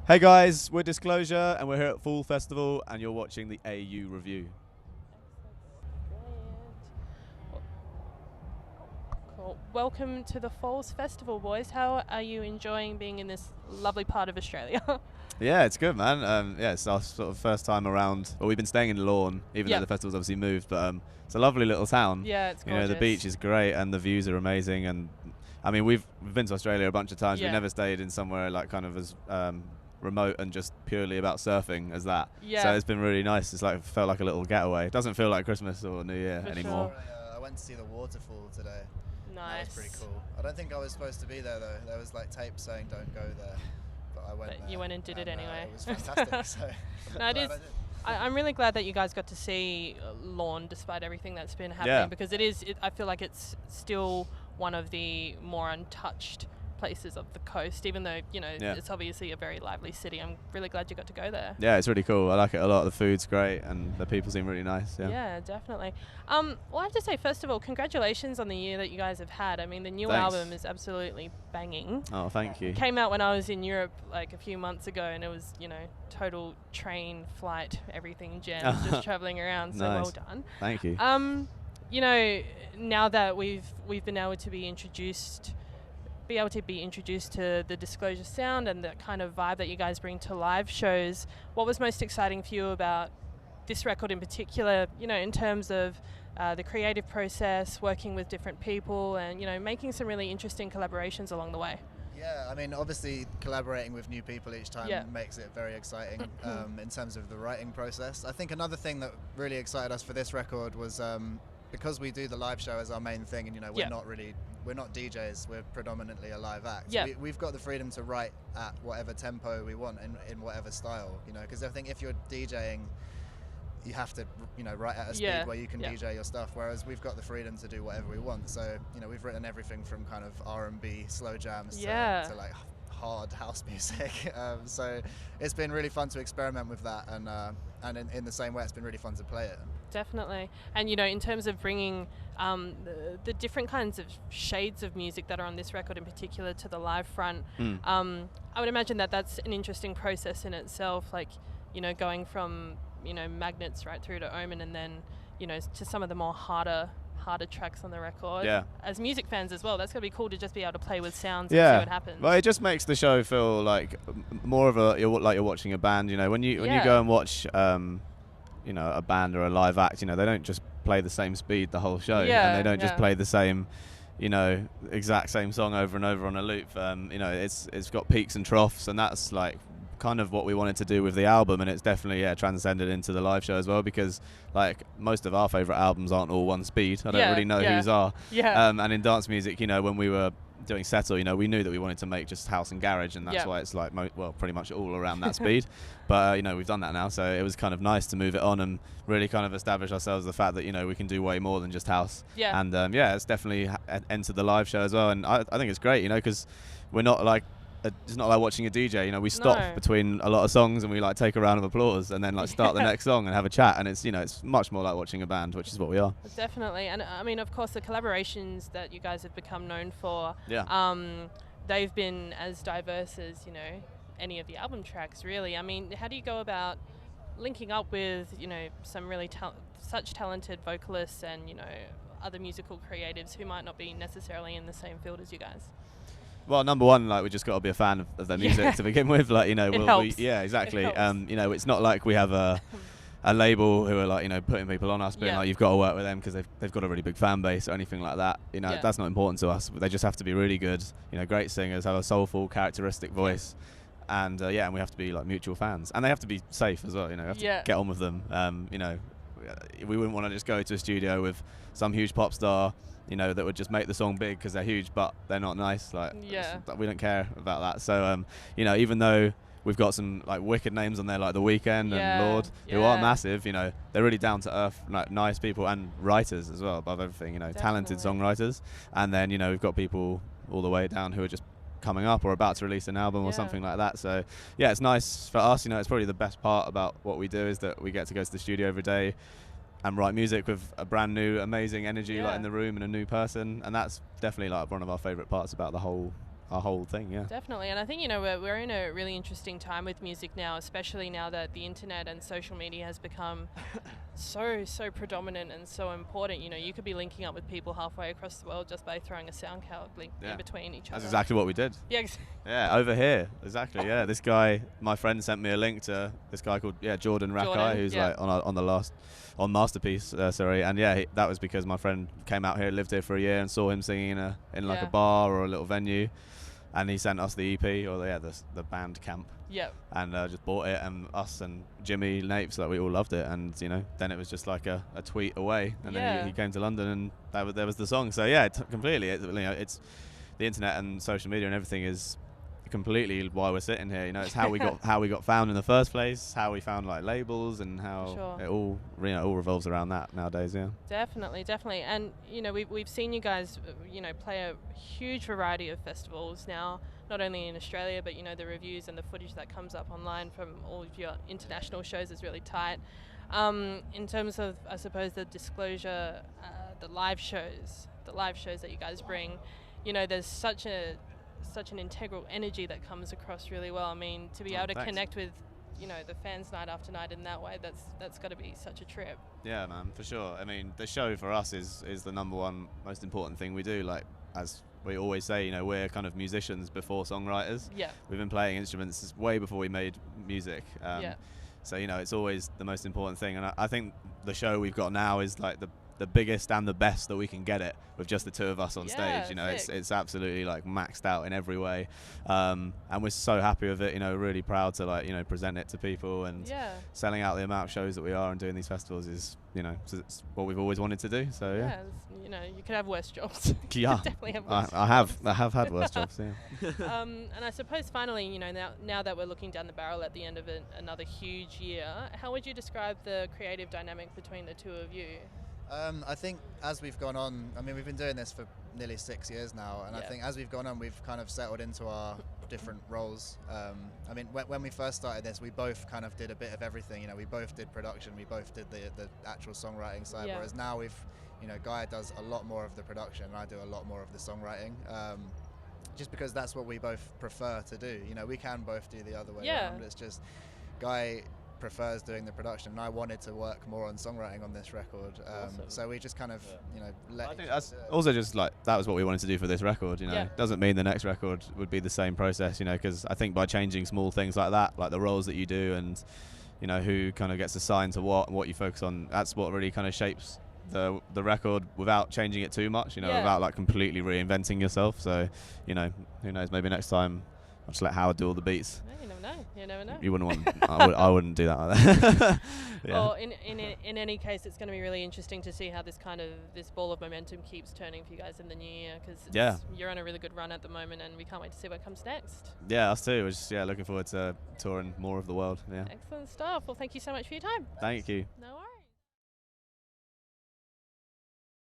Hey guys, we're Disclosure and we're here at Fall Festival and you're watching the AU review. Cool. Welcome to the Falls Festival, boys. How are you enjoying being in this lovely part of Australia? Yeah, it's good, man. Yeah, it's our sort of first time around. Well, we've been staying in Lawn, even though Yep. the festival's obviously moved, but it's a lovely little town. Yeah, it's You know, the gorgeous. beach is great and the views are amazing. And I mean, we've been to Australia a bunch of times. Yeah. We've never stayed in somewhere like kind of as remote and just purely about surfing as that. Yeah. So it's been really nice. It's like felt like a little getaway. It doesn't feel like Christmas or New Year For anymore. sure. I went to see the waterfall today. Nice. That was pretty cool. I don't think I was supposed to be there though. There was like tape saying don't go there, but I went But there. you went and did it anyway. It was fantastic. So No, it glad is. I did. I'm really glad that you guys got to see Lawn despite everything that's been happening, Yeah. because I feel like it's still one of the more untouched places of the coast, even though, Yeah. it's obviously a very lively city. I'm really glad you got to go there. Yeah, it's really cool. I like it a lot. The food's great and the people seem really nice. Yeah, definitely. Well, I have to say, first of all, congratulations on the year that you guys have had. I mean, the new Thanks. album is absolutely banging. Oh, thank you. It came out when I was in Europe like a few months ago, and it was, total train, flight, everything jam, just traveling around. So Nice. well done. Thank you. Now that we've been able to be introduced to the Disclosure sound and the kind of vibe that you guys bring to live shows, what was most exciting for you about this record in particular, in terms of the creative process, working with different people and, making some really interesting collaborations along the way? Yeah, I mean, obviously collaborating with new people each time Yeah. makes it very exciting in terms of the writing process. I think another thing that really excited us for this record was because we do the live show as our main thing, and Yeah. we're not DJs, we're predominantly a live act. Yeah. We've got the freedom to write at whatever tempo we want in whatever style, because I think if you're DJing, you have to, write at a speed Yeah, where you can yeah. DJ your stuff, whereas we've got the freedom to do whatever we want. So, we've written everything from kind of R&B slow jams Yeah. to like hard house music. So it's been really fun to experiment with that, and in the same way, it's been really fun to play it. Definitely. And, in terms of bringing the different kinds of shades of music that are on this record in particular to the live front, I would imagine that that's an interesting process in itself, like, going from, Magnets right through to Omen and then, to some of the more harder tracks on the record. Yeah. As music fans as well, that's going to be cool to just be able to play with sounds and see Yeah. what happens. Well, it just makes the show feel like more of you're watching a band. When you Yeah. go and watch a band or a live act, they don't just play the same speed the whole show, Yeah, and they don't just yeah. play the same, exact same song over and over on a loop. It's got peaks and troughs, and that's like kind of what we wanted to do with the album, and it's definitely transcended into the live show as well, because like most of our favorite albums aren't all one speed. I don't Yeah, really know yeah. whose are. Yeah. And in dance music, when we were doing Settle, we knew that we wanted to make just house and garage, and that's Yeah. why it's like pretty much all around that speed. But we've done that now, so it was kind of nice to move it on and really kind of establish ourselves the fact that we can do way more than just house. Yeah. And it's definitely entered the live show as well, and I think it's great, because we're not like it's not like watching a DJ. We stop No. between a lot of songs and we like take a round of applause and then like start the next song and have a chat, and it's it's much more like watching a band, which is what we are. Definitely. And I mean, of course, the collaborations that you guys have become known for, Yeah. they've been as diverse as, any of the album tracks, really. I mean, how do you go about linking up with, some really such talented vocalists and, other musical creatives who might not be necessarily in the same field as you guys? Well, number one, like we just got to be a fan of their music to begin with. Like helps. yeah, exactly. It helps. It's not like we have a label who are like putting people on us, being Yeah. like you've got to work with them because they've got a really big fan base or anything like that. Yeah. That's not important to us. They just have to be really good. Great singers, have a soulful, characteristic voice, and and we have to be like mutual fans, and they have to be safe as well. We have to Yeah. get on with them. We wouldn't want to just go to a studio with some huge pop star, that would just make the song big because they're huge, but they're not nice. Like, Yeah. we don't care about that. So, even though we've got some like wicked names on there, like The Weeknd Yeah, and Lord, who are yeah. massive, they're really down to earth, like nice people and writers as well, above everything. Talented Definitely. songwriters, and then we've got people all the way down who are just coming up or about to release an album Yeah. or something like that. So yeah, it's nice for us. It's probably the best part about what we do is that we get to go to the studio every day and write music with a brand new amazing energy like Yeah. in the room and a new person, and that's definitely like one of our favorite parts about the whole our whole thing. Yeah. Definitely, and I think, you know, we're in a really interesting time with music now, especially now that the internet and social media has become so predominant and so important. You know, you could be linking up with people halfway across the world just by throwing a SoundCloud link in between each other. That's exactly what we did. Yeah. Yeah, over here, exactly. Yeah, this guy, my friend sent me a link to this guy called Jordan Rakai, who's like on Masterpiece, and that was because my friend came out here, lived here for a year, and saw him singing in like a bar or a little venue, and he sent us the EP or the band camp. Yep. And just bought it, and us and Jimmy Napes, like we all loved it, and you know, then it was just like a tweet away, and then he came to London, and there was the song. So yeah, completely. It's the internet and social media and everything is completely why we're sitting here. You know, it's how we got found in the first place, how we found like labels, and how it all all revolves around that nowadays. Yeah. Definitely, and you know, we've seen you guys, you know, play a huge variety of festivals now, not only in Australia, but you know, the reviews and the footage that comes up online from all of your international shows is really tight. In terms of, I suppose, the disclosure, the live shows that you guys bring, you know, there's such an integral energy that comes across really well. I mean, to be able to connect with, you know, the fans night after night in that way, that's got to be such a trip. Yeah, man, for sure. I mean, the show for us is the number one most important thing we do. Like, as we always say, you know, we're kind of musicians before songwriters. Yeah. We've been playing instruments way before we made music. So, you know, it's always the most important thing. And I think the show we've got now is like the biggest and the best that we can get it with just the two of us on stage. You know, it's absolutely like maxed out in every way, and we're so happy with it. You know, really proud to like, you know, present it to people, and selling out the amount of shows that we are and doing these festivals is, you know, it's what we've always wanted to do. So yeah, you know, you could have worse jobs. Yeah, definitely have worse I have had worse jobs. Yeah. And I suppose finally, you know, now that we're looking down the barrel at the end of another huge year, how would you describe the creative dynamic between the two of you? I think as we've gone on, I mean, we've been doing this for nearly 6 years now, and I think as we've gone on, we've kind of settled into our different roles. I mean, when we first started this, we both kind of did a bit of everything. You know, we both did production, we both did the actual songwriting side, whereas now you know, Guy does a lot more of the production, and I do a lot more of the songwriting. Just because that's what we both prefer to do. You know, we can both do the other way around. It's just Guy prefers doing the production, and I wanted to work more on songwriting on this record, so we just kind of you know I think that's also just like that was what we wanted to do for this record. You know, doesn't mean the next record would be the same process, you know, because I think by changing small things like that, like the roles that you do, and you know, who kind of gets assigned to what you focus on, that's what really kind of shapes the record without changing it too much, you know, without like completely reinventing yourself. So, you know, who knows, maybe next time I'll just let Howard do all the beats. You never know. You wouldn't want. I wouldn't do that either. Well, in any case, it's going to be really interesting to see how this ball of momentum keeps turning for you guys in the new year, because you're on a really good run at the moment, and we can't wait to see what comes next. Yeah, us too. We're just looking forward to touring more of the world. Yeah. Excellent stuff. Well, thank you so much for your time. Thank you. No worries.